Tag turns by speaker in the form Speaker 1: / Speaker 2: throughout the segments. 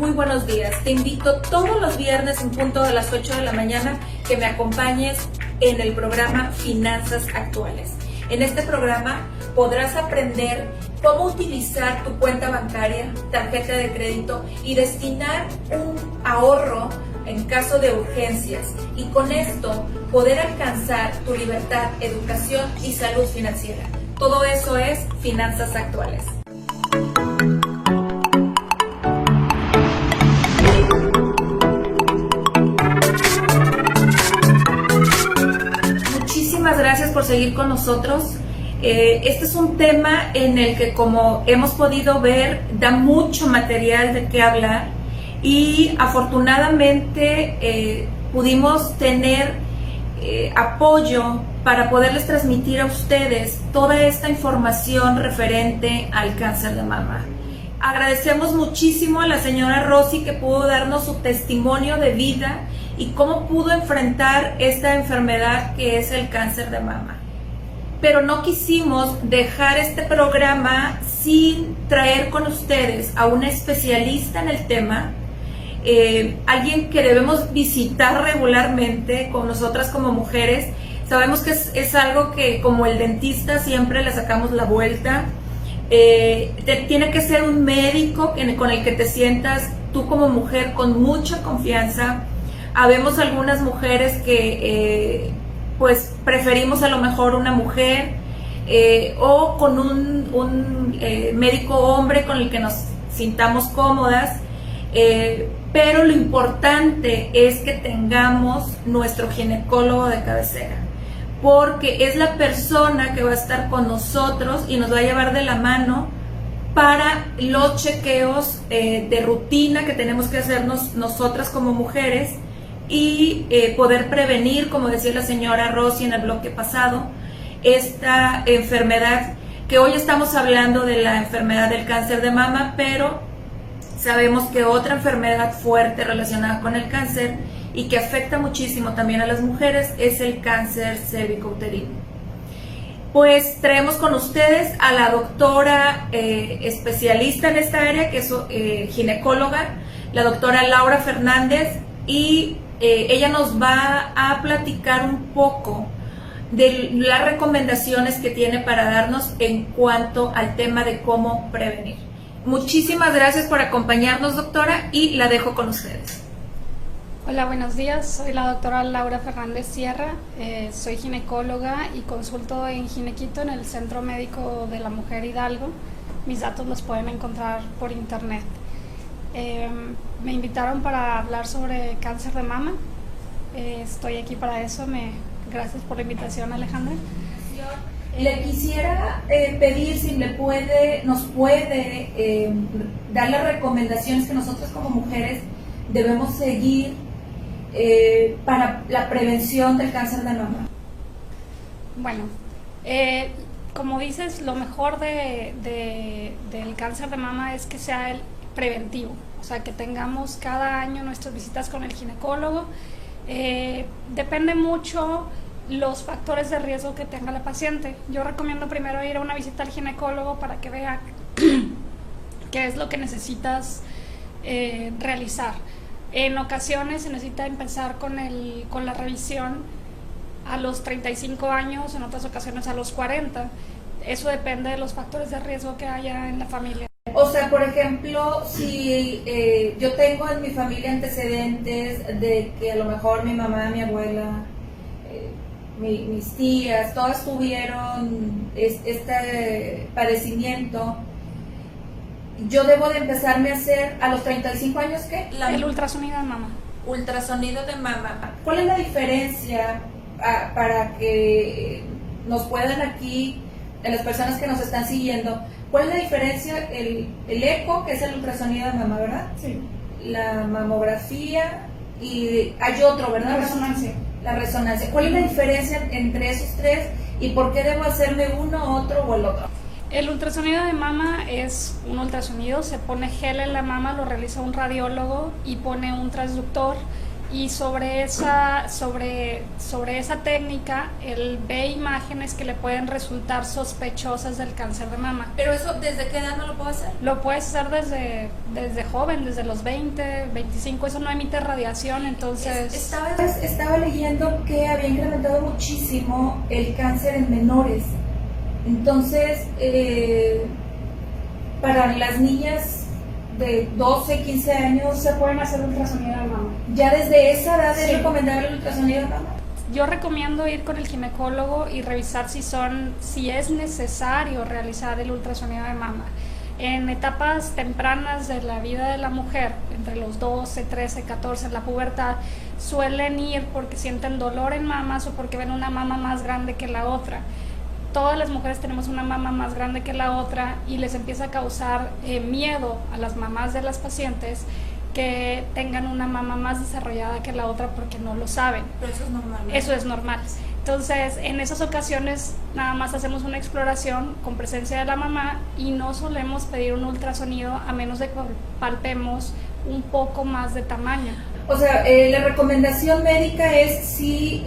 Speaker 1: Muy buenos días. Te invito todos los viernes en punto de las 8 de la mañana que me acompañes en el programa Finanzas Actuales. En este programa podrás aprender cómo utilizar tu cuenta bancaria, tarjeta de crédito y destinar un ahorro en caso de urgencias, y con esto poder alcanzar tu libertad, educación y salud financiera. Todo eso es Finanzas Actuales. Muchísimas gracias por seguir con nosotros. Este es un tema en el que, como hemos podido ver, da mucho material de qué hablar, y afortunadamente pudimos tener apoyo para poderles transmitir a ustedes toda esta información referente al cáncer de mama. Agradecemos muchísimo a la señora Rosy, que pudo darnos su testimonio de vida y cómo pudo enfrentar esta enfermedad que es el cáncer de mama. Pero no quisimos dejar este programa sin traer con ustedes a una especialista en el tema, alguien que debemos visitar regularmente con nosotras como mujeres. Sabemos que es algo que, como el dentista, siempre le sacamos la vuelta. Tiene que ser un médico con el que te sientas tú como mujer con mucha confianza. Habemos algunas mujeres que pues preferimos a lo mejor una mujer o con un médico hombre con el que nos sintamos cómodas, pero lo importante es que tengamos nuestro ginecólogo de cabecera, porque es la persona que va a estar con nosotros y nos va a llevar de la mano para los chequeos de rutina que tenemos que hacernos nosotras como mujeres, y poder prevenir, como decía la señora Rosy en el bloque pasado, esta enfermedad, que hoy estamos hablando de la enfermedad del cáncer de mama, pero sabemos que otra enfermedad fuerte relacionada con el cáncer y que afecta muchísimo también a las mujeres es el cáncer cervicouterino. Pues traemos con ustedes a la doctora especialista en esta área, que es ginecóloga, la doctora Laura Fernández, y ella nos va a platicar un poco de las recomendaciones que tiene para darnos en cuanto al tema de cómo prevenir. Muchísimas gracias por acompañarnos, doctora, y la dejo con ustedes.
Speaker 2: Hola, buenos días. Soy la doctora Laura Fernández Sierra. Soy ginecóloga y consulto en Ginequito, en el Centro Médico de la Mujer Hidalgo. Mis datos los pueden encontrar por internet. Me invitaron para hablar sobre cáncer de mama. Estoy aquí para eso. Gracias por la invitación, Alejandra.
Speaker 1: Le quisiera pedir si nos puede dar las recomendaciones que nosotros como mujeres debemos seguir para la prevención del cáncer de mama.
Speaker 2: Bueno, como dices, lo mejor del cáncer de mama es que sea el preventivo, o sea, que tengamos cada año nuestras visitas con el ginecólogo. Depende mucho los factores de riesgo que tenga la paciente. Yo recomiendo primero ir a una visita al ginecólogo para que vea qué es lo que necesitas realizar. En ocasiones se necesita empezar con la revisión a los 35 años, en otras ocasiones a los 40. Eso depende de los factores de riesgo que haya en la familia.
Speaker 1: O sea, por ejemplo, si yo tengo en mi familia antecedentes de que a lo mejor mi mamá, mi abuela, mis tías, todas tuvieron este padecimiento, yo debo de empezarme a hacer a los 35 años, ¿qué?
Speaker 2: El ultrasonido de mama.
Speaker 1: Ultrasonido de mama. ¿Cuál es la diferencia para que nos puedan aquí, de las personas que nos están siguiendo, cuál es la diferencia? El eco, que es el ultrasonido de mama, ¿verdad?
Speaker 2: Sí.
Speaker 1: La mamografía y hay otro, ¿verdad?
Speaker 2: La resonancia.
Speaker 1: La resonancia. ¿Cuál es la diferencia entre esos tres y por qué debo hacerme uno, otro o el otro?
Speaker 2: El ultrasonido de mama es un ultrasonido, se pone gel en la mama, lo realiza un radiólogo y pone un transductor y sobre esa técnica él ve imágenes que le pueden resultar sospechosas del cáncer de mama.
Speaker 1: ¿Pero eso desde qué edad no lo puedo hacer?
Speaker 2: Lo puedes hacer desde joven, desde los 20, 25, eso no emite radiación, entonces...
Speaker 1: Estaba leyendo que había incrementado muchísimo el cáncer en menores, entonces para las niñas de 12, 15 años
Speaker 2: se pueden hacer ultrasonido de mama.
Speaker 1: ¿Ya desde esa edad es
Speaker 2: Sí.
Speaker 1: recomendable el ultrasonido de mama?
Speaker 2: Yo recomiendo ir con el ginecólogo y revisar si es necesario realizar el ultrasonido de mama. En etapas tempranas de la vida de la mujer, entre los 12, 13, 14, en la pubertad, suelen ir porque sienten dolor en mamas o porque ven una mama más grande que la otra. Todas las mujeres tenemos una mama más grande que la otra y les empieza a causar miedo a las mamás de las pacientes que tengan una mama más desarrollada que la otra porque no lo saben.
Speaker 1: Pero eso es normal, ¿no?
Speaker 2: Eso es normal. Entonces, en esas ocasiones nada más hacemos una exploración con presencia de la mamá y no solemos pedir un ultrasonido a menos de que palpemos un poco más de tamaño.
Speaker 1: O sea, la recomendación médica es si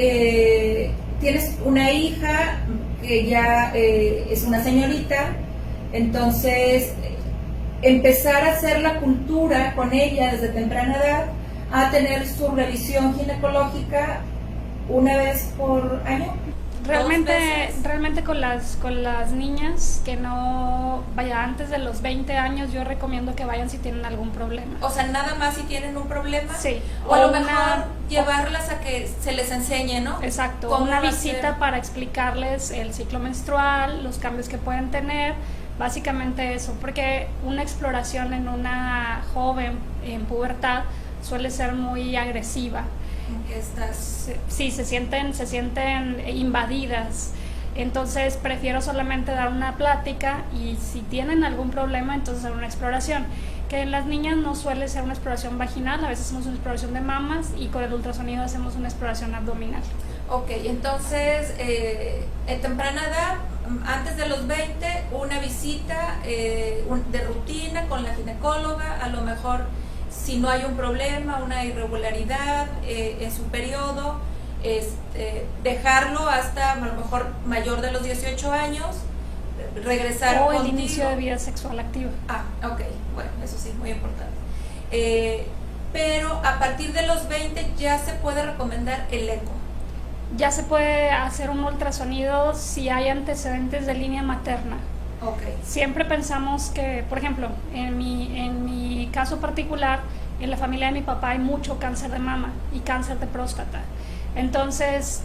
Speaker 1: tienes una hija que ya es una señorita, entonces empezar a hacer la cultura con ella desde temprana edad, a tener su revisión ginecológica una vez por año.
Speaker 2: Realmente con las niñas que no, vaya, antes de los 20 años yo recomiendo que vayan si tienen algún problema.
Speaker 1: O sea, nada más si tienen un problema.
Speaker 2: Sí.
Speaker 1: O a lo mejor llevarlas a que se les enseñe, ¿no?
Speaker 2: Exacto.
Speaker 1: Cómo
Speaker 2: Una
Speaker 1: hacer.
Speaker 2: visita para explicarles el ciclo menstrual, los cambios que pueden tener, básicamente eso, porque una exploración en una joven en pubertad suele ser muy agresiva. Sí, se sienten invadidas. Entonces prefiero solamente dar una plática y si tienen algún problema entonces hacer una exploración, que en las niñas no suele ser una exploración vaginal, a veces hacemos una exploración de mamas y con el ultrasonido hacemos una exploración abdominal.
Speaker 1: Ok, entonces en temprana edad, antes de los 20, una visita de rutina con la ginecóloga, a lo mejor si no hay un problema, una irregularidad en su periodo, dejarlo hasta a lo mejor mayor de los 18 años, regresar
Speaker 2: o el
Speaker 1: contigo.
Speaker 2: inicio de vida sexual activa.
Speaker 1: Ah, ok, bueno, eso sí, muy importante. Pero a partir de los 20 ya se puede recomendar el eco.
Speaker 2: Ya se puede hacer un ultrasonido si hay antecedentes de línea materna.
Speaker 1: Okay.
Speaker 2: Siempre pensamos que, por ejemplo, en mi caso particular, en la familia de mi papá hay mucho cáncer de mama y cáncer de próstata. Entonces,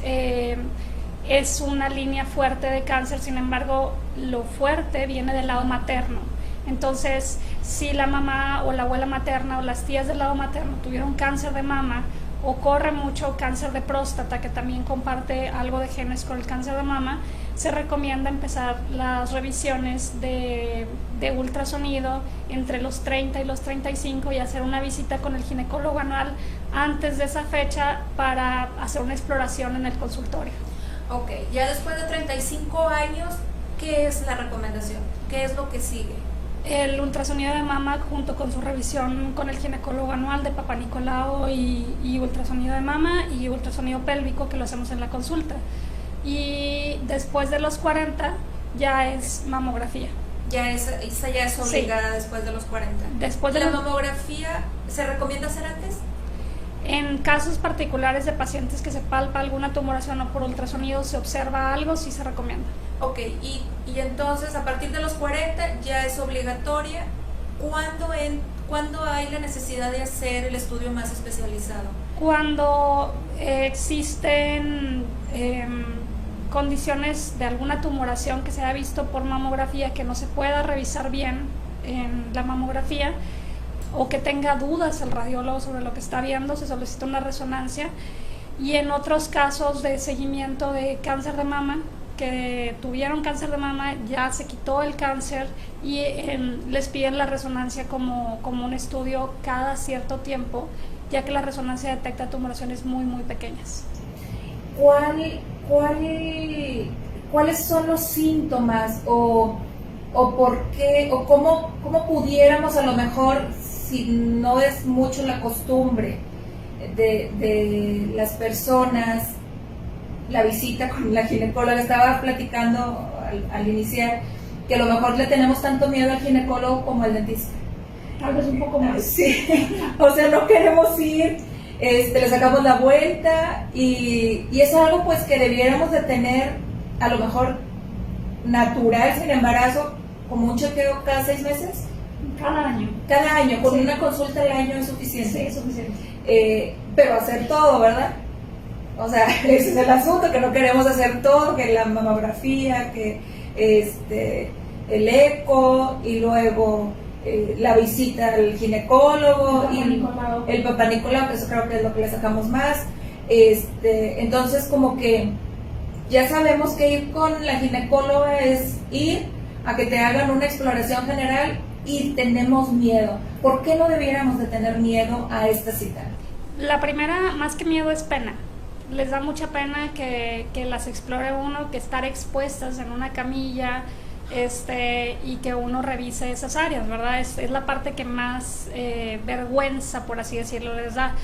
Speaker 2: es una línea fuerte de cáncer, sin embargo, lo fuerte viene del lado materno. Entonces, si la mamá o la abuela materna o las tías del lado materno tuvieron cáncer de mama, o corre mucho cáncer de próstata, que también comparte algo de genes con el cáncer de mama, se recomienda empezar las revisiones de ultrasonido entre los 30 y los 35 y hacer una visita con el ginecólogo anual antes de esa fecha para hacer una exploración en el consultorio.
Speaker 1: Ok, ya después de 35 años, ¿qué es la recomendación? ¿Qué es lo que sigue?
Speaker 2: El ultrasonido de mama junto con su revisión con el ginecólogo anual de Papá Nicolau y ultrasonido de mama y ultrasonido pélvico que lo hacemos en la consulta. Y después de los 40 ya es mamografía.
Speaker 1: Esa ya es obligada, sí. Después de los 40.
Speaker 2: Después de
Speaker 1: ¿La mamografía se recomienda hacer antes?
Speaker 2: En casos particulares de pacientes que se palpa alguna tumoración o por ultrasonido se observa algo, sí se recomienda.
Speaker 1: Ok, y entonces a partir de los 40 ya es obligatoria. ¿Cuándo hay la necesidad de hacer el estudio más especializado?
Speaker 2: Cuando existen condiciones de alguna tumoración que se haya visto por mamografía que no se pueda revisar bien en la mamografía, o que tenga dudas el radiólogo sobre lo que está viendo, se solicita una resonancia. Y en otros casos de seguimiento de cáncer de mama, que tuvieron cáncer de mama, ya se quitó el cáncer y les piden la resonancia como un estudio cada cierto tiempo, ya que la resonancia detecta tumoraciones muy, muy pequeñas.
Speaker 1: ¿Cuáles son los síntomas o por qué, o cómo pudiéramos a lo mejor, si no es mucho la costumbre, de las personas, la visita con la ginecóloga, estaba platicando al iniciar que a lo mejor le tenemos tanto miedo al ginecólogo como al dentista.
Speaker 2: Tal vez un poco más.
Speaker 1: Sí, o sea, no queremos ir, le sacamos la vuelta y es algo pues que debiéramos de tener a lo mejor natural sin embarazo, como un chequeo cada 6 meses.
Speaker 2: Cada año.
Speaker 1: Cada año, con
Speaker 2: Sí.
Speaker 1: una consulta al año es suficiente.
Speaker 2: Sí, es suficiente.
Speaker 1: Pero hacer todo, ¿verdad? O sea, ese es el asunto, que no queremos hacer todo, que la mamografía, que el eco y luego la visita al ginecólogo y el papá Nicolau, que eso creo que es lo que le sacamos más. Entonces como que ya sabemos que ir con la ginecóloga es ir a que te hagan una exploración general y tenemos miedo. ¿Por qué no debiéramos de tener miedo a esta cita?
Speaker 2: La primera, más que miedo, es pena. Les da mucha pena que las explore uno, que estar expuestas en una camilla y que uno revise esas áreas, ¿verdad? Es la parte que más vergüenza, por así decirlo, les da.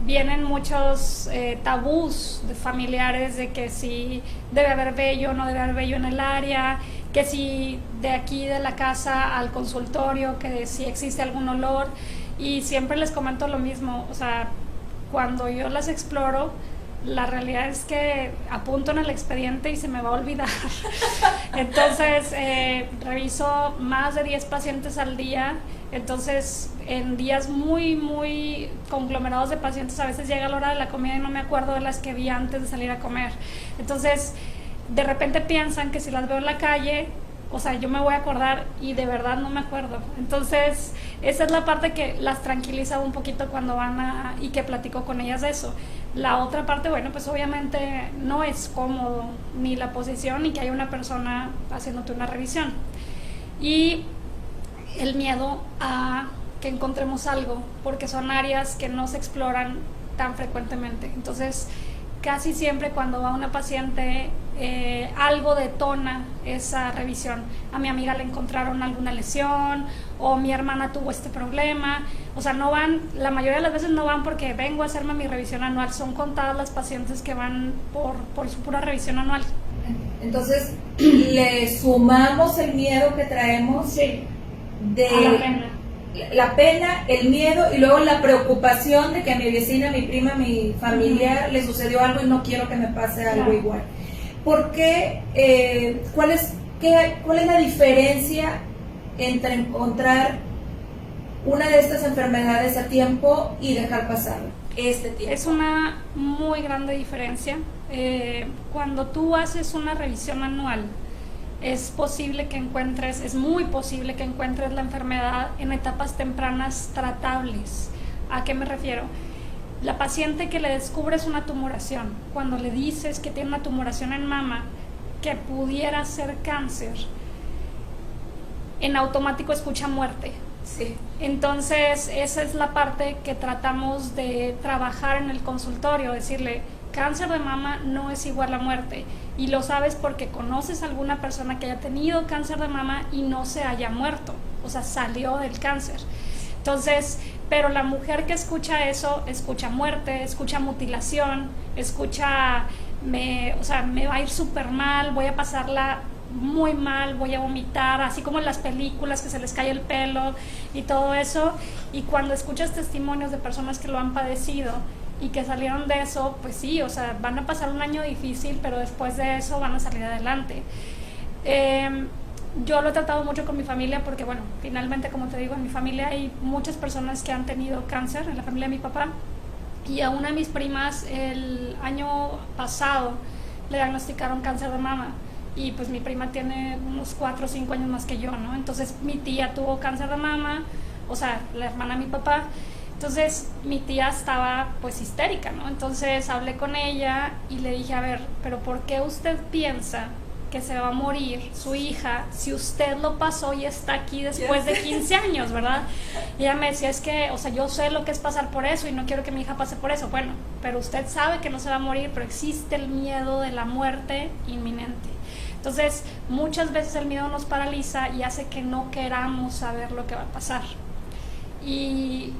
Speaker 2: Vienen muchos tabús de familiares de que si debe haber vello, no debe haber vello en el área, que si de aquí de la casa al consultorio, que si existe algún olor, y siempre les comento lo mismo, o sea, cuando yo las exploro, la realidad es que apunto en el expediente y se me va a olvidar. Entonces, reviso más de 10 pacientes al día. Entonces, en días muy, muy conglomerados de pacientes, a veces llega la hora de la comida y no me acuerdo de las que vi antes de salir a comer. Entonces, de repente piensan que si las veo en la calle, o sea, yo me voy a acordar y de verdad no me acuerdo. Entonces, esa es la parte que las tranquiliza un poquito cuando van y que platico con ellas de eso. La otra parte, bueno, pues obviamente no es cómodo ni la posición ni que haya una persona haciéndote una revisión. Y el miedo a que encontremos algo, porque son áreas que no se exploran tan frecuentemente. Entonces, casi siempre cuando va una paciente, algo detona esa revisión. A mi amiga le encontraron alguna lesión, o mi hermana tuvo este problema. O sea, no van, la mayoría de las veces no van porque vengo a hacerme mi revisión anual. Son contadas las pacientes que van por su pura revisión anual.
Speaker 1: Entonces, le sumamos el miedo que traemos
Speaker 2: Sí.
Speaker 1: de
Speaker 2: A la pena.
Speaker 1: la pena, el miedo y luego la preocupación de que a mi vecina, mi prima, mi familiar le sucedió algo y no quiero que me pase algo
Speaker 2: Claro.
Speaker 1: igual. ¿Por qué? ¿Cuál es la diferencia entre encontrar una de estas enfermedades a tiempo y dejar pasar este tiempo?
Speaker 2: Es una muy grande diferencia. Cuando tú haces una revisión anual, es muy posible que encuentres la enfermedad en etapas tempranas tratables. ¿A qué me refiero? La paciente que le descubres una tumoración, cuando le dices que tiene una tumoración en mama, que pudiera ser cáncer, en automático escucha muerte.
Speaker 1: Sí.
Speaker 2: Entonces, esa es la parte que tratamos de trabajar en el consultorio, decirle, cáncer de mama no es igual a muerte. Y lo sabes porque conoces a alguna persona que haya tenido cáncer de mama y no se haya muerto, o sea, salió del cáncer. Entonces, pero la mujer que escucha eso, escucha muerte, escucha mutilación, escucha, me va a ir súper mal, voy a pasarla muy mal, voy a vomitar, así como en las películas que se les cae el pelo y todo eso. Y cuando escuchas testimonios de personas que lo han padecido y que salieron de eso, pues sí, o sea, van a pasar un año difícil, pero después de eso van a salir adelante. Yo lo he tratado mucho con mi familia porque, bueno, finalmente, como te digo, en mi familia hay muchas personas que han tenido cáncer, en la familia de mi papá, y a una de mis primas el año pasado le diagnosticaron cáncer de mama, y pues mi prima tiene unos 4 o 5 años más que yo, ¿no? Entonces mi tía tuvo cáncer de mama, o sea, la hermana de mi papá. Entonces mi tía estaba pues histérica, ¿no? Entonces hablé con ella y le dije, a ver, pero ¿por qué usted piensa que se va a morir su hija si usted lo pasó y está aquí después de 15 años, ¿verdad? Y ella me decía, es que, o sea, yo sé lo que es pasar por eso y no quiero que mi hija pase por eso. Bueno, pero usted sabe que no se va a morir, pero existe el miedo de la muerte inminente. Entonces, muchas veces el miedo nos paraliza y hace que no queramos saber lo que va a pasar. Y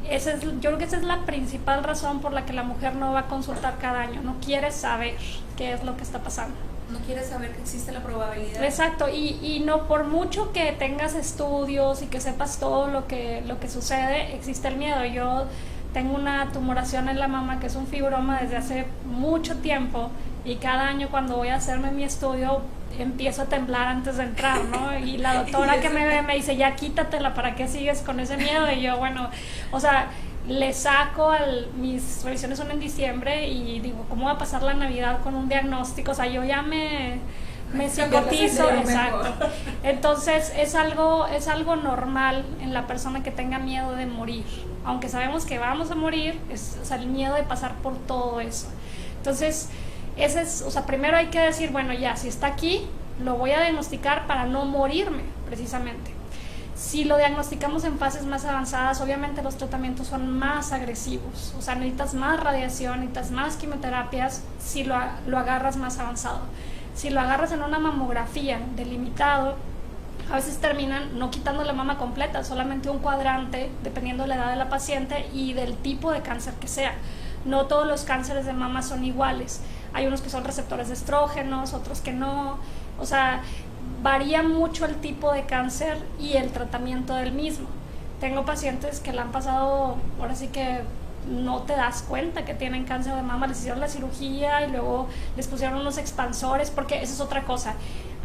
Speaker 2: yo creo que esa es la principal razón por la que la mujer no va a consultar cada año, no quiere saber qué es lo que está pasando.
Speaker 1: No quiere saber que existe la probabilidad.
Speaker 2: Exacto, y no por mucho que tengas estudios y que sepas todo lo que sucede, existe el miedo. Yo tengo una tumoración en la mama que es un fibroma desde hace mucho tiempo, y cada año cuando voy a hacerme mi estudio empiezo a temblar antes de entrar, ¿no? Y la doctora que me ve me dice, ya quítatela, ¿para qué sigues con ese miedo? Y yo, bueno, o sea, le saco mis revisiones son en diciembre y digo, ¿cómo va a pasar la Navidad con un diagnóstico? O sea, yo ya me psicotizo, exacto. Entonces es algo normal en la persona que tenga miedo de morir, aunque sabemos que vamos a morir, o sea, el miedo de pasar por todo eso. Entonces o sea, primero hay que decir, bueno, ya, si está aquí, lo voy a diagnosticar para no morirme, precisamente. Si lo diagnosticamos en fases más avanzadas, obviamente los tratamientos son más agresivos, o sea, necesitas más radiación, necesitas más quimioterapias si lo agarras más avanzado. Si lo agarras en una mamografía delimitado, a veces terminan no quitando la mama completa, solamente un cuadrante, dependiendo de la edad de la paciente y del tipo de cáncer que sea. No todos los cánceres de mama son iguales. Hay unos que son receptores de estrógenos, otros que no. O sea, varía mucho el tipo de cáncer y el tratamiento del mismo. Tengo pacientes que le han pasado, ahora sí que no te das cuenta que tienen cáncer de mama, les hicieron la cirugía y luego les pusieron unos expansores, porque esa es otra cosa.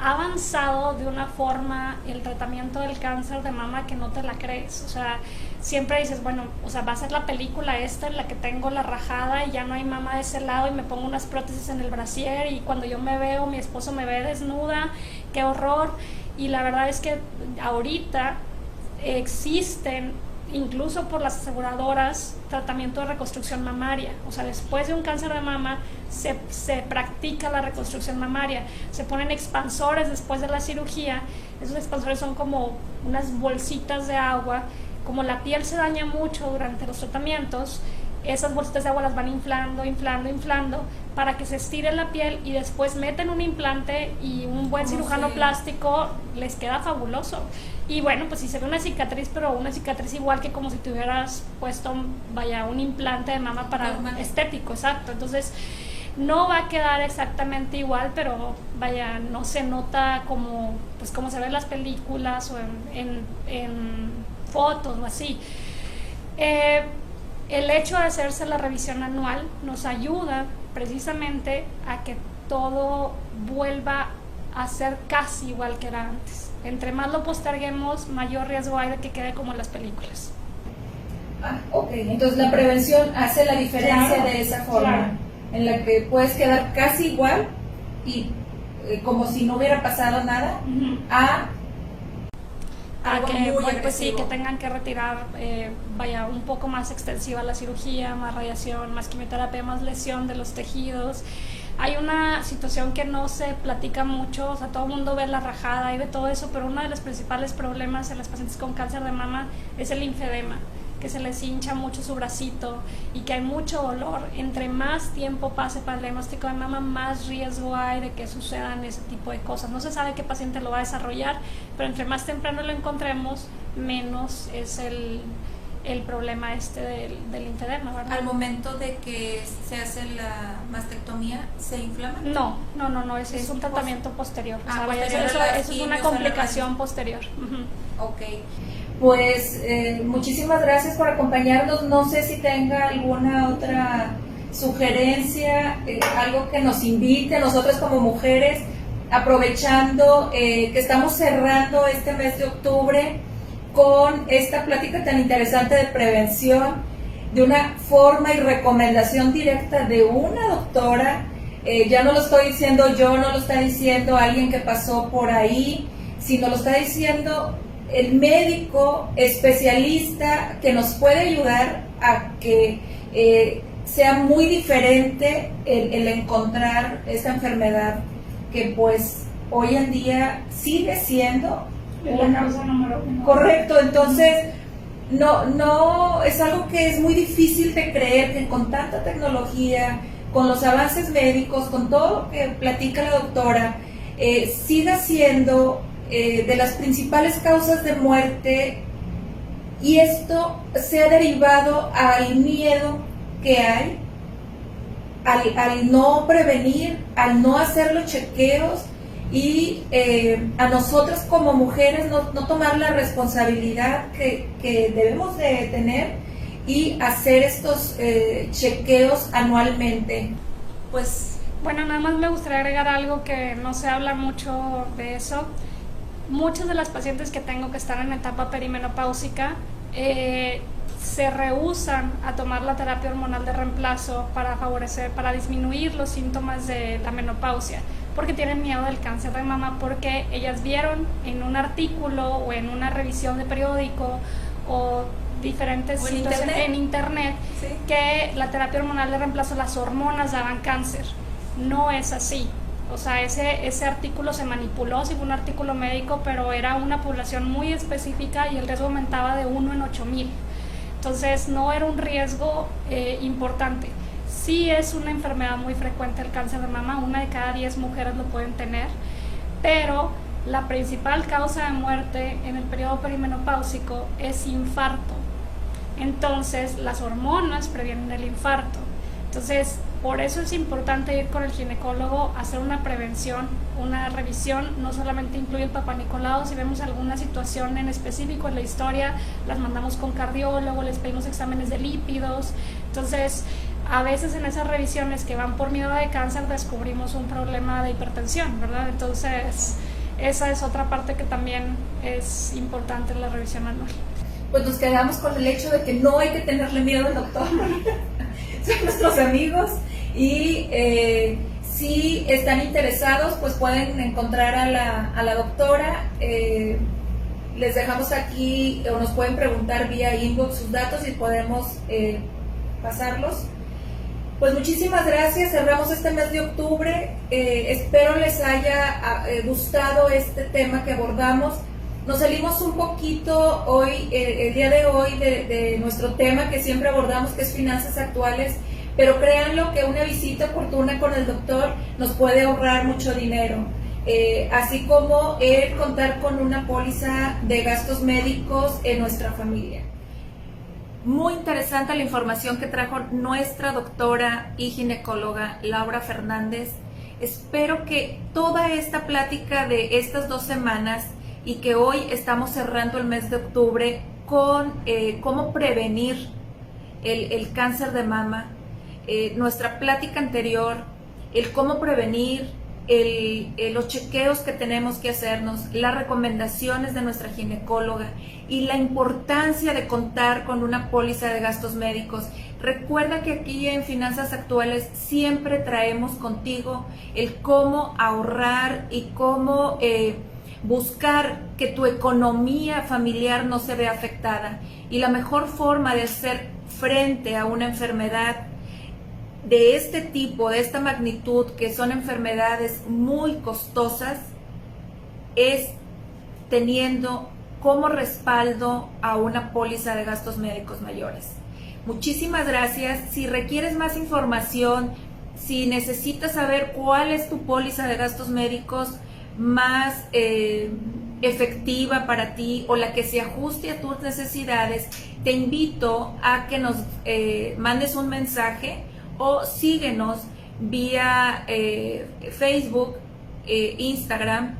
Speaker 2: Ha avanzado de una forma el tratamiento del cáncer de mama que no te la crees. O sea, siempre dices, bueno, o sea, va a ser la película esta en la que tengo la rajada y ya no hay mama de ese lado y me pongo unas prótesis en el brasier y cuando yo me veo, mi esposo me ve desnuda, qué horror. Y la verdad es que ahorita existen, incluso por las aseguradoras, tratamiento de reconstrucción mamaria. O sea, después de un cáncer de mama se practica la reconstrucción mamaria. Se ponen expansores después de la cirugía. Esos expansores son como unas bolsitas de agua. Como la piel se daña mucho durante los tratamientos, esas bolsitas de agua las van inflando para que se estire la piel y después meten un implante y un buen cirujano plástico les queda fabuloso. Y bueno, pues si se ve una cicatriz, pero una cicatriz igual que como si te hubieras puesto, vaya, un implante de mama para estético, exacto. Entonces no va a quedar exactamente igual, pero vaya, no se nota como se ve en las películas o en fotos o así. El hecho de hacerse la revisión anual nos ayuda precisamente a que todo vuelva a ser casi igual que era antes. Entre más lo posterguemos, mayor riesgo hay de que quede como en las películas.
Speaker 1: Ok, entonces la prevención hace la diferencia, claro, de esa forma, claro, en la que puedes quedar casi igual y como si no hubiera pasado nada, a que pues sí, que tengan que retirar vaya, un poco más extensiva la cirugía, más radiación, más quimioterapia, más lesión de los tejidos. Hay una situación que no se platica mucho, o sea, todo el mundo ve la rajada y ve todo eso, pero uno de los principales problemas en las pacientes con cáncer de mama es el linfedema, que se les hincha mucho su bracito y que hay mucho dolor. Entre más tiempo pase para el diagnóstico de mama, más riesgo hay de que sucedan ese tipo de cosas. No se sabe qué paciente lo va a desarrollar, pero entre más temprano lo encontremos, menos es el problema del linfedema, ¿verdad? ¿Al momento de que se hace la mastectomía se inflama?
Speaker 2: No, ese es un tratamiento posterior. O sea, vaya, eso es una complicación posterior.
Speaker 1: Ok. Pues muchísimas gracias por acompañarnos. No sé si tenga alguna otra sugerencia, algo que nos invite a nosotras como mujeres, aprovechando que estamos cerrando este mes de octubre con esta plática tan interesante de prevención, de una forma y recomendación directa de una doctora. Ya no lo estoy diciendo yo, no lo está diciendo alguien que pasó por ahí, sino lo está diciendo el médico especialista que nos puede ayudar a que sea muy diferente el encontrar esta enfermedad que pues hoy en día sigue siendo
Speaker 2: la causa número 1.
Speaker 1: Correcto, entonces no es algo que es muy difícil de creer que con tanta tecnología, con los avances médicos, con todo lo que platica la doctora, siga siendo de las principales causas de muerte y esto se ha derivado al miedo que hay, al no prevenir, al no hacer los chequeos y a nosotras como mujeres no tomar la responsabilidad que debemos de tener y hacer estos chequeos anualmente.
Speaker 2: Pues bueno, nada más me gustaría agregar algo que no se habla mucho de eso. Muchas de las pacientes que tengo que están en etapa perimenopáusica se rehúsan a tomar la terapia hormonal de reemplazo para disminuir los síntomas de la menopausia, porque tienen miedo del cáncer de mama, porque ellas vieron en un artículo o en una revisión de periódico o diferentes sitios en internet
Speaker 1: ¿sí?
Speaker 2: que la terapia hormonal de reemplazo, las hormonas daban cáncer. No es así. O sea, ese artículo se manipuló, sí fue un artículo médico, pero era una población muy específica y el riesgo aumentaba de 1 en 8,000. Entonces no era un riesgo importante. Sí es una enfermedad muy frecuente el cáncer de mama, 1 de cada 10 mujeres lo pueden tener, pero la principal causa de muerte en el periodo perimenopáusico es infarto. Entonces las hormonas previenen el infarto. Entonces, por eso es importante ir con el ginecólogo, hacer una prevención, una revisión. No solamente incluye el Papá Nicolau, si vemos alguna situación en específico en la historia, las mandamos con cardiólogo, les pedimos exámenes de lípidos. Entonces, a veces en esas revisiones que van por miedo de cáncer, descubrimos un problema de hipertensión, ¿verdad? Entonces, esa es otra parte que también es importante en la revisión anual.
Speaker 1: Pues nos quedamos con el hecho de que no hay que tenerle miedo al doctor. Son nuestros amigos y si están interesados pues pueden encontrar a la doctora. Les dejamos aquí o nos pueden preguntar vía inbox sus datos y podemos pasarlos. Pues muchísimas gracias, cerramos este mes de octubre. Espero les haya gustado este tema que abordamos. Nos salimos un poquito hoy, el día de hoy, de nuestro tema que siempre abordamos, que es finanzas actuales, pero créanlo que una visita oportuna con el doctor nos puede ahorrar mucho dinero, así como el contar con una póliza de gastos médicos en nuestra familia. Muy interesante la información que trajo nuestra doctora y ginecóloga Laura Fernández. Espero que toda esta plática de estas 2 semanas y que hoy estamos cerrando el mes de octubre con cómo prevenir el cáncer de mama, nuestra plática anterior, el cómo prevenir, los chequeos que tenemos que hacernos, las recomendaciones de nuestra ginecóloga y la importancia de contar con una póliza de gastos médicos. Recuerda que aquí en Finanzas Actuales siempre traemos contigo el cómo ahorrar y cómo buscar que tu economía familiar no se vea afectada, y la mejor forma de hacer frente a una enfermedad de este tipo, de esta magnitud, que son enfermedades muy costosas, es teniendo como respaldo a una póliza de gastos médicos mayores. Muchísimas gracias. Si requieres más información, si necesitas saber cuál es tu póliza de gastos médicos más efectiva para ti o la que se ajuste a tus necesidades, te invito a que nos mandes un mensaje o síguenos vía Facebook, Instagram,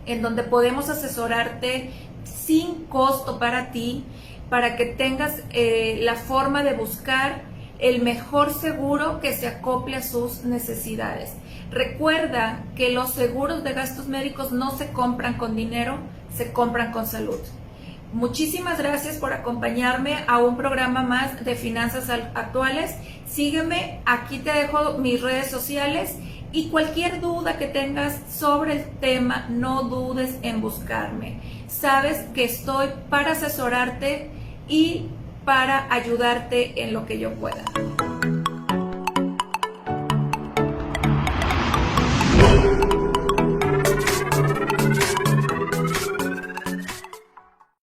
Speaker 1: en donde podemos asesorarte sin costo para ti, para que tengas la forma de buscar el mejor seguro que se acople a sus necesidades. Recuerda que los seguros de gastos médicos no se compran con dinero, se compran con salud. Muchísimas gracias por acompañarme a un programa más de Finanzas Actuales. Sígueme, aquí te dejo mis redes sociales y cualquier duda que tengas sobre el tema, no dudes en buscarme. Sabes que estoy para asesorarte y para ayudarte en lo que yo pueda.